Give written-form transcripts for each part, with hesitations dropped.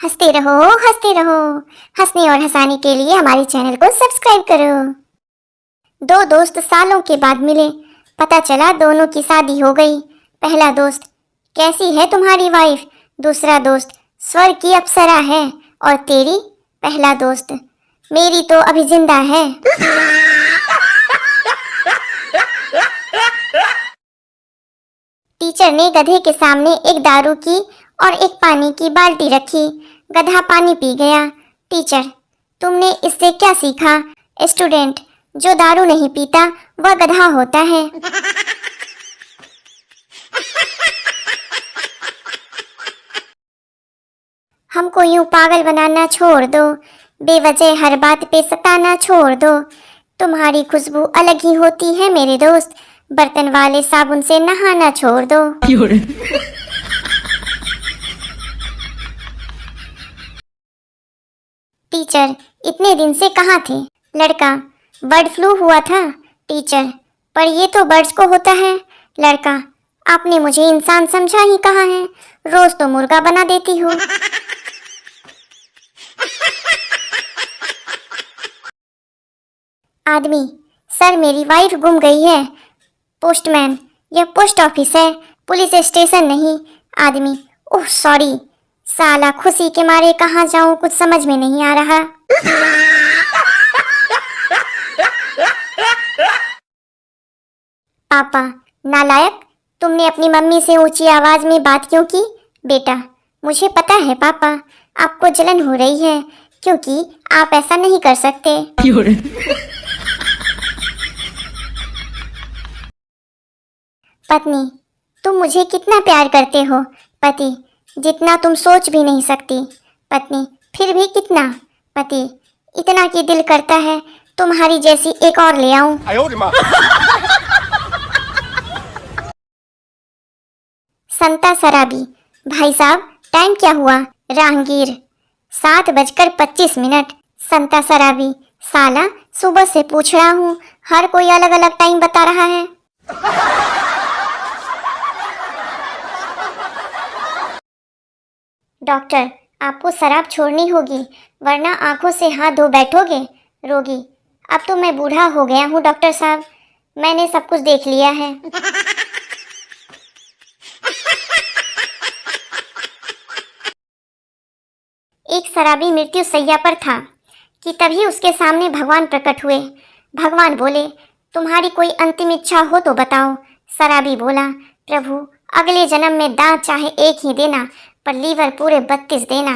हंसते रहो। हंसने और हंसाने के लिए हमारे चैनल को सब्सक्राइब करो। दो दोस्त सालों के बाद मिले, पता चला दोनों की शादी हो गई। पहला दोस्त, कैसी है तुम्हारी वाइफ? दूसरा दोस्त, स्वर्ग की अप्सरा है। और तेरी? पहला दोस्त, मेरी तो अभी जिंदा है। टीचर ने गधे के सामने एक दारू की और एक पानी की बाल्टी रखी। गधा पानी पी गया। टीचर, तुमने इससे क्या सीखा? स्टूडेंट, जो दारू नहीं पीता वह गधा होता है। हमको यूं पागल बनाना छोड़ दो, बेवजह हर बात पे सताना छोड़ दो। तुम्हारी खुशबू अलग ही होती है मेरे दोस्त, बर्तन वाले साबुन से नहाना छोड़ दो। टीचर, इतने दिन से कहाँ थे? लड़का, बर्ड फ्लू हुआ था। टीचर, पर ये तो बर्ड्स को होता है। लड़का, आपने मुझे इंसान समझा ही कहाँ है, रोज तो मुर्गा बना देती हो। आदमी, सर मेरी वाइफ गुम गई है। पोस्टमैन, यह पोस्ट ऑफिस है, पुलिस स्टेशन नहीं। आदमी, ओह सॉरी। साला, खुशी के मारे कहाँ जाऊं कुछ समझ में नहीं आ रहा। पापा, नालायक, तुमने अपनी मम्मी से ऊंची आवाज में बात क्यों की? बेटा, मुझे पता है पापा, आपको जलन हो रही है क्योंकि आप ऐसा नहीं कर सकते। पत्नी, तुम मुझे कितना प्यार करते हो? पति, जितना तुम सोच भी नहीं सकती। पत्नी, फिर भी कितना? पति, इतना कि दिल करता है तुम्हारी जैसी एक और ले आऊं। संता शराबी, भाई साहब टाइम क्या हुआ? राहगीर, 7:25। संता शराबी, साला सुबह से पूछ रहा हूँ, हर कोई अलग अलग टाइम बता रहा है। डॉक्टर, आपको शराब छोड़नी होगी वरना आंखों से हाथ धो बैठोगे। रोगी, अब तो मैं बूढ़ा हो गया हूँ डॉक्टर साहब, मैंने सब कुछ देख लिया है। एक शराबी मृत्यु शैया पर था कि तभी उसके सामने भगवान प्रकट हुए। भगवान बोले, तुम्हारी कोई अंतिम इच्छा हो तो बताओ। शराबी बोला, प्रभु अगले जन्म में दांत चाहे एक ही देना पर लीवर पूरे 32 देना।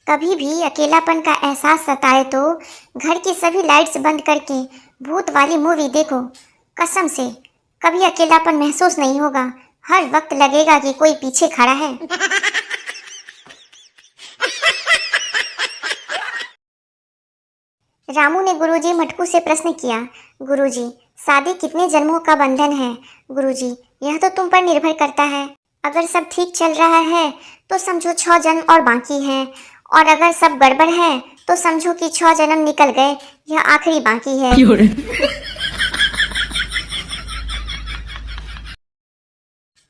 कभी भी अकेलापन का एहसास सताए तो घर की सभी लाइट्स बंद करके भूत वाली मूवी देखो। कसम से कभी अकेलापन महसूस नहीं होगा, हर वक्त लगेगा कि कोई पीछे खड़ा है। रामू ने गुरुजी मटकू से प्रश्न किया, गुरुजी शादी कितने जन्मों का बंधन है? गुरुजी, यह तो तुम पर निर्भर करता है। अगर सब ठीक चल रहा है तो समझो 6 जन्म और बाकी हैं, और अगर सब गड़बड़ है तो समझो कि 6 जन्म निकल गए, यह आखिरी बाकी है।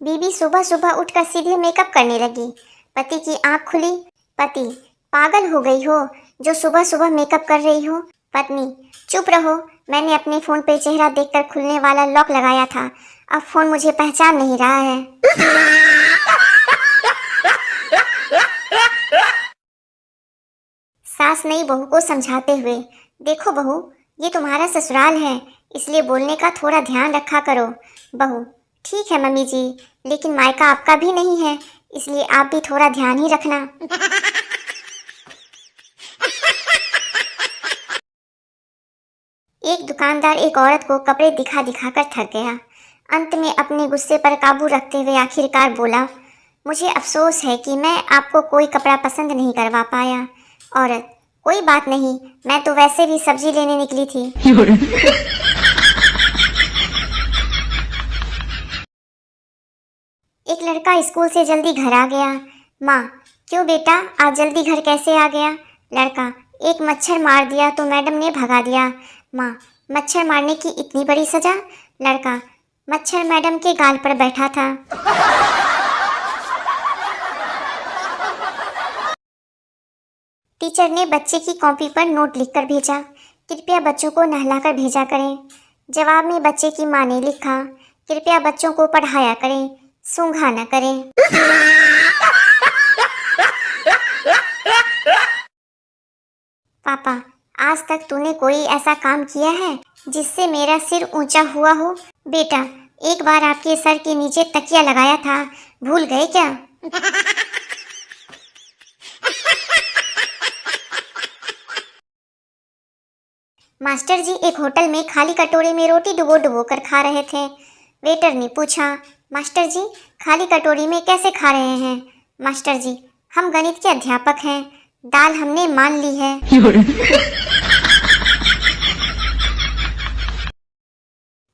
बीबी सुबह सुबह उठकर सीधे मेकअप करने लगी। पति की आंख खुली। पति, पागल हो गई हो जो सुबह सुबह मेकअप कर रही हो? पत्नी, चुप रहो, मैंने अपने फोन पे चेहरा देखकर खुलने वाला लॉक लगाया था, अब फोन मुझे पहचान नहीं रहा है। सास नई बहू को समझाते हुए, देखो बहू, ये तुम्हारा ससुराल है, इसलिए बोलने का थोड़ा ध्यान रखा करो। बहू, ठीक है मम्मी जी, लेकिन मायका आपका भी नहीं है, इसलिए आप भी थोड़ा ध्यान ही रखना। एक दुकानदार एक औरत को कपड़े दिखा दिखाकर थक गया। अंत में अपने गुस्से पर काबू रखते हुए आखिरकार बोला, मुझे अफसोस है कि मैं आपको कोई कपड़ा पसंद नहीं करवा पाया। औरत, कोई बात नहीं, मैं तो वैसे भी सब्जी लेने निकली थी। एक लड़का स्कूल से जल्दी घर आ गया। माँ, क्यों बेटा आज जल्दी घर कैसे आ गया? लड़का, एक मच्छर मार दिया तो मैडम ने भगा दिया। माँ, मच्छर मारने की इतनी बड़ी सजा? लड़का, मच्छर मैडम के गाल पर बैठा था। टीचर ने बच्चे की कॉपी पर नोट लिखकर भेजा, कृपया बच्चों को नहलाकर भेजा करें। जवाब में बच्चे की माँ ने लिखा, कृपया बच्चों को पढ़ाया करें, सूंघा न करें। पापा, आज तक तूने कोई ऐसा काम किया है जिससे मेरा सिर ऊंचा हुआ हो? बेटा, एक बार आपके सर के नीचे तकिया लगाया था, भूल गए क्या? मास्टर जी एक होटल में खाली कटोरे में रोटी डुबो डुबो कर खा रहे थे। वेटर ने पूछा, मास्टर जी खाली कटोरी में कैसे खा रहे हैं? मास्टर जी, हम गणित के अध्यापक हैं, दाल हमने मान ली है।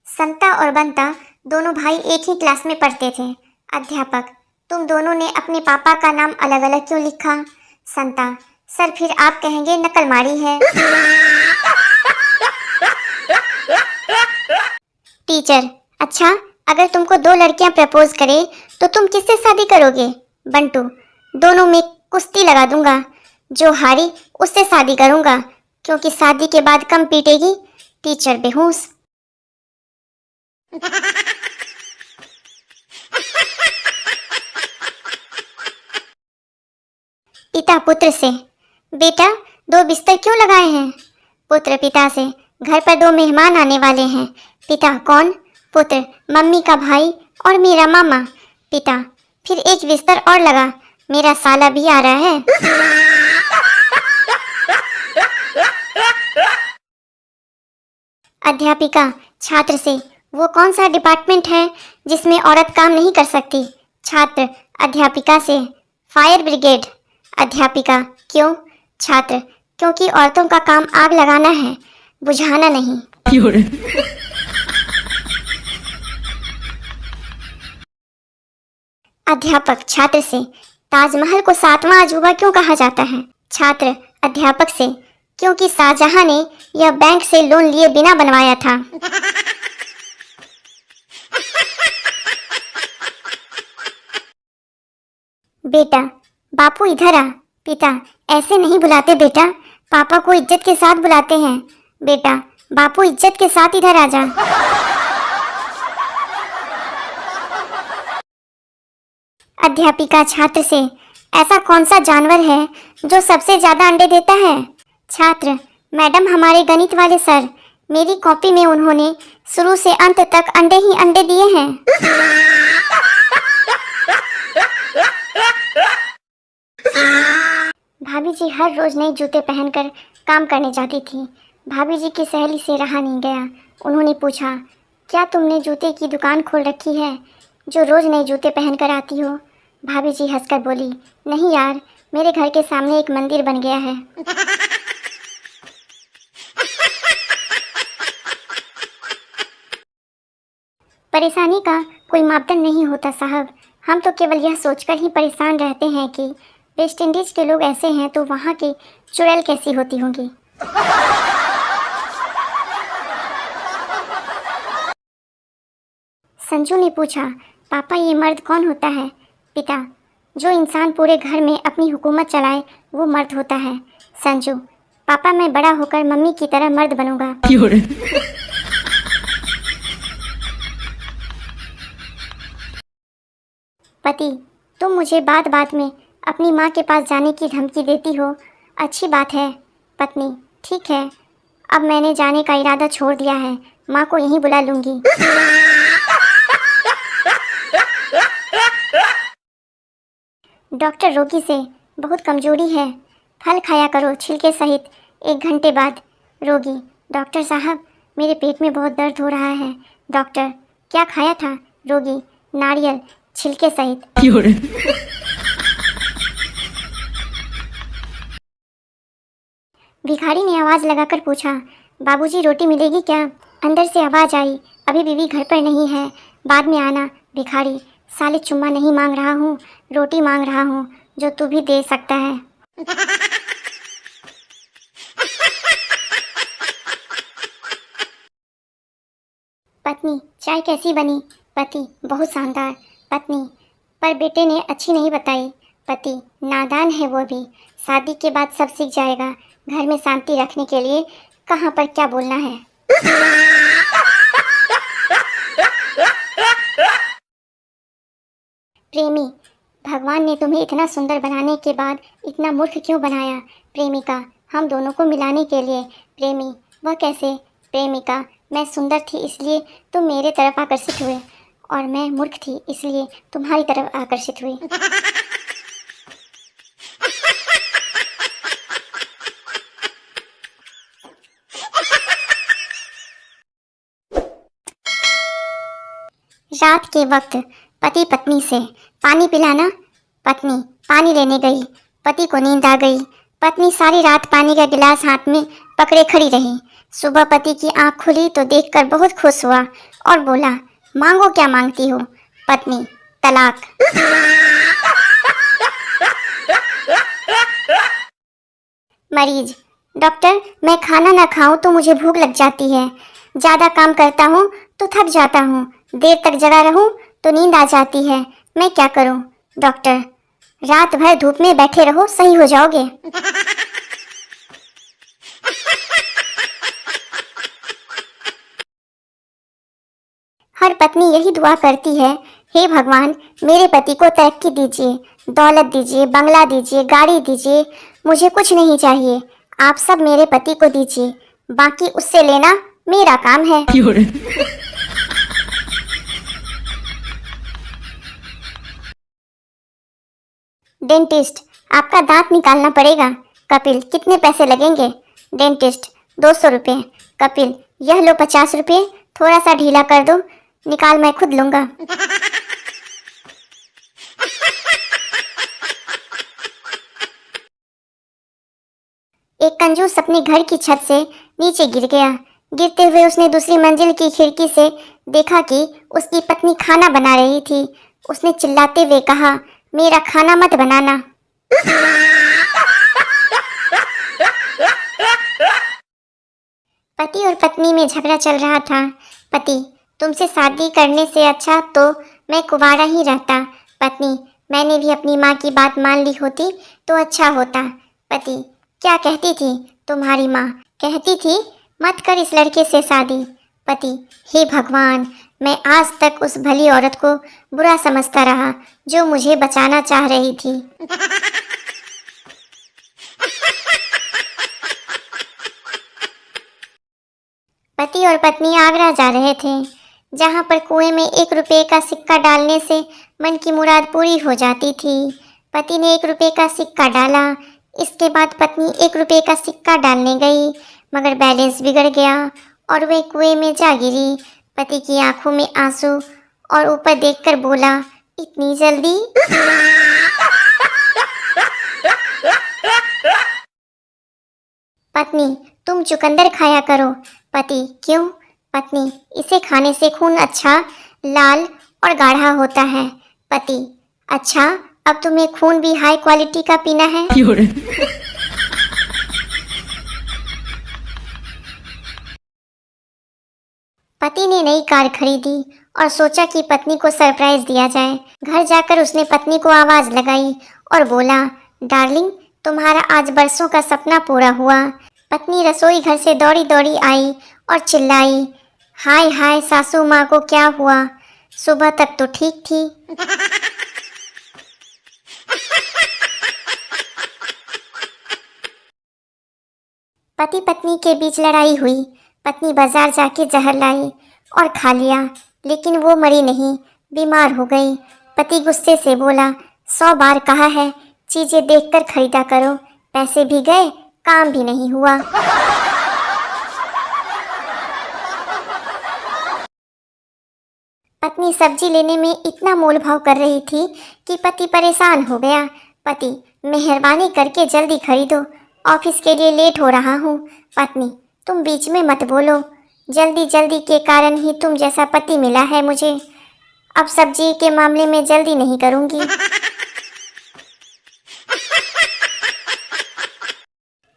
संता और बंता दोनों भाई एक ही क्लास में पढ़ते थे। अध्यापक, तुम दोनों ने अपने पापा का नाम अलग अलग क्यों लिखा? संता, सर फिर आप कहेंगे नकल मारी है। टीचर, अच्छा अगर तुमको दो लड़कियां प्रपोज करें तो तुम किससे शादी करोगे? बंटू, दोनों में कुश्ती लगा दूंगा, जो हारी उससे शादी करूंगा, क्योंकि शादी के बाद कम पीटेगी। टीचर बेहोश। पिता पुत्र से, बेटा दो बिस्तर क्यों लगाए हैं? पुत्र पिता से, घर पर दो मेहमान आने वाले हैं। पिता, कौन? पुत्र, मम्मी का भाई और मेरा मामा। पिता, फिर एक बिस्तर और लगा, मेरा साला भी आ रहा है। अध्यापिका छात्र से, वो कौन सा डिपार्टमेंट है जिसमें औरत काम नहीं कर सकती? छात्र अध्यापिका से, फायर ब्रिगेड। अध्यापिका, क्यों? छात्र, क्योंकि औरतों का काम आग लगाना है, बुझाना नहीं। अध्यापक छात्र से, ताजमहल को सातवां अजूबा क्यों कहा जाता है? छात्र अध्यापक से, क्योंकि शाहजहां ने यह बैंक से लोन लिए बिना बनवाया था। बेटा, बापू इधर आ। पिता, ऐसे नहीं बुलाते बेटा, पापा को इज्जत के साथ बुलाते हैं। बेटा, बापू इज्जत के साथ इधर आ जा। अध्यापिका छात्र से, ऐसा कौन सा जानवर है जो सबसे ज्यादा अंडे देता है? छात्र, मैडम हमारे गणित वाले सर, मेरी कॉपी में उन्होंने शुरू से अंत तक अंडे ही अंडे दिए हैं। भाभी जी हर रोज नए जूते पहनकर काम करने जाती थी। भाभी जी की सहेली से रहा नहीं गया। उन्होंने पूछा, क्या तुमने जूते की दुकान खोल रखी है जो रोज नए जूते पहनकर आती हो? भाभी जी हंसकर बोली, नहीं यार, मेरे घर के सामने एक मंदिर बन गया है। परेशानी का कोई मापदंड नहीं होता साहब, हम तो केवल यह सोचकर ही परेशान रहते हैं कि वेस्ट इंडीज के लोग ऐसे हैं तो वहाँ की चुड़ैल कैसी होती होंगी। संजू ने पूछा, पापा ये मर्द कौन होता है? पिता, जो इंसान पूरे घर में अपनी हुकूमत चलाए वो मर्द होता है। संजू, पापा मैं बड़ा होकर मम्मी की तरह मर्द बनूंगा। पति, तुम मुझे बात बात में अपनी माँ के पास जाने की धमकी देती हो, अच्छी बात है। पत्नी, ठीक है, अब मैंने जाने का इरादा छोड़ दिया है, माँ को यहीं बुला लूंगी। डॉक्टर रोगी से, बहुत कमजोरी है, फल खाया करो छिलके सहित 1 घंटे बाद। रोगी, डॉक्टर साहब मेरे पेट में बहुत दर्द हो रहा है। डॉक्टर, क्या खाया था? रोगी, नारियल छिलके सहित। भिखारी ने आवाज लगाकर पूछा, बाबूजी रोटी मिलेगी क्या? अंदर से आवाज आई, अभी बीवी घर पर नहीं है, बाद में आना। भिखारी, साले चुम्मा नहीं मांग रहा हूँ, रोटी मांग रहा हूँ जो तू भी दे सकता है। पत्नी चाय कैसी बनी? पति बहुत शानदार। पत्नी पर बेटे ने अच्छी नहीं बताई। पति नादान है वो भी, शादी के बाद सब सीख जाएगा। घर में शांति रखने के लिए कहाँ पर क्या बोलना है। प्रेमी भगवान ने तुम्हें इतना सुंदर बनाने के बाद इतना मूर्ख क्यों बनाया? प्रेमिका हम दोनों को मिलाने के लिए। प्रेमी वह कैसे? प्रेमिका मैं सुंदर थी इसलिए तुम मेरे तरफ आकर्षित हुए, और मैं मूर्ख थी इसलिए तुम्हारी तरफ आकर्षित हुई। रात के वक्त पति पत्नी से पानी पिलाना। पत्नी पानी लेने गई, पति को नींद आ गई। पत्नी सारी रात पानी का गिलास हाथ में पकड़े खड़ी रही। सुबह पति की आंख खुली तो देखकर बहुत खुश हुआ और बोला, मांगो क्या मांगती हो? पत्नी तलाक। मरीज डॉक्टर मैं खाना ना खाऊं तो मुझे भूख लग जाती है, ज़्यादा काम करता हूँ तो थक जाता हूँ, देर तक जगा रहूं तो नींद आ जाती है, मैं क्या करूं? डॉक्टर रात भर धूप में बैठे रहो, सही हो जाओगे। हर पत्नी यही दुआ करती है, हे भगवान मेरे पति को तरक्की दीजिए, दौलत दीजिए, बंगला दीजिए, गाड़ी दीजिए, मुझे कुछ नहीं चाहिए, आप सब मेरे पति को दीजिए, बाकी उससे लेना मेरा काम है। डेंटिस्ट आपका दांत निकालना पड़ेगा। कपिल कितने पैसे लगेंगे? डेंटिस्ट 200 रुपये। कपिल यह लो 50 रुपये, थोड़ा सा ढीला कर दो, निकाल मैं खुद लूंगा। एक कंजूस अपने घर की छत से नीचे गिर गया। गिरते हुए उसने दूसरी मंजिल की खिड़की से देखा कि उसकी पत्नी खाना बना रही थी। उसने चिल्लाते हुए कहा, मेरा खाना मत बनाना। पति और पत्नी में झगड़ा चल रहा था। पति तुमसे शादी करने से अच्छा तो मैं कुंवारा ही रहता। पत्नी मैंने भी अपनी माँ की बात मान ली होती तो अच्छा होता। पति क्या कहती थी तुम्हारी माँ? कहती थी मत कर इस लड़के से शादी। पति हे भगवान मैं आज तक उस भली औरत को बुरा समझता रहा जो मुझे बचाना चाह रही थी। पति और पत्नी आगरा जा रहे थे, जहाँ पर कुएं में 1 रुपये का सिक्का डालने से मन की मुराद पूरी हो जाती थी। पति ने 1 रुपये का सिक्का डाला। इसके बाद पत्नी 1 रुपये का सिक्का डालने गई, मगर बैलेंस बिगड़ गया और वे कुएं में जा गिरी। पति की आंखों में आंसू और ऊपर देखकर बोला, इतनी जल्दी? पत्नी तुम चुकंदर खाया करो। पति क्यों? पत्नी इसे खाने से खून अच्छा लाल और गाढ़ा होता है। पति अच्छा अब तुम्हें खून भी हाई क्वालिटी का पीना है। पति ने नई कार खरीदी और सोचा कि पत्नी को सरप्राइज दिया जाए। घर जाकर उसने पत्नी को आवाज लगाई और बोला, डार्लिंग तुम्हारा आज बरसों का सपना पूरा हुआ। पत्नी रसोई घर से दौड़ी दौड़ी आई और चिल्लाई, हाय हाय सासू माँ को क्या हुआ? सुबह तक तो ठीक थी। पति पत्नी के बीच लड़ाई हुई। पत्नी बाजार जाके जहर लाई और खा लिया, लेकिन वो मरी नहीं, बीमार हो गई। पति गुस्से से बोला, 100 बार कहा है चीजें देखकर खरीदा करो, पैसे भी गए काम भी नहीं हुआ। पत्नी सब्जी लेने में इतना मोल भाव कर रही थी कि पति परेशान हो गया। पति मेहरबानी करके जल्दी खरीदो, ऑफिस के लिए लेट हो रहा हूँ। पत्नी तुम बीच में मत बोलो, जल्दी जल्दी के कारण ही तुम जैसा पति मिला है मुझे। अब सब्जी के मामले में जल्दी नहीं करूँगी।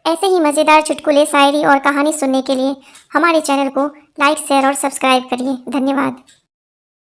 ऐसे ही मज़ेदार चुटकुले, शायरी और कहानी सुनने के लिए हमारे चैनल को लाइक शेयर और सब्सक्राइब करिए। धन्यवाद।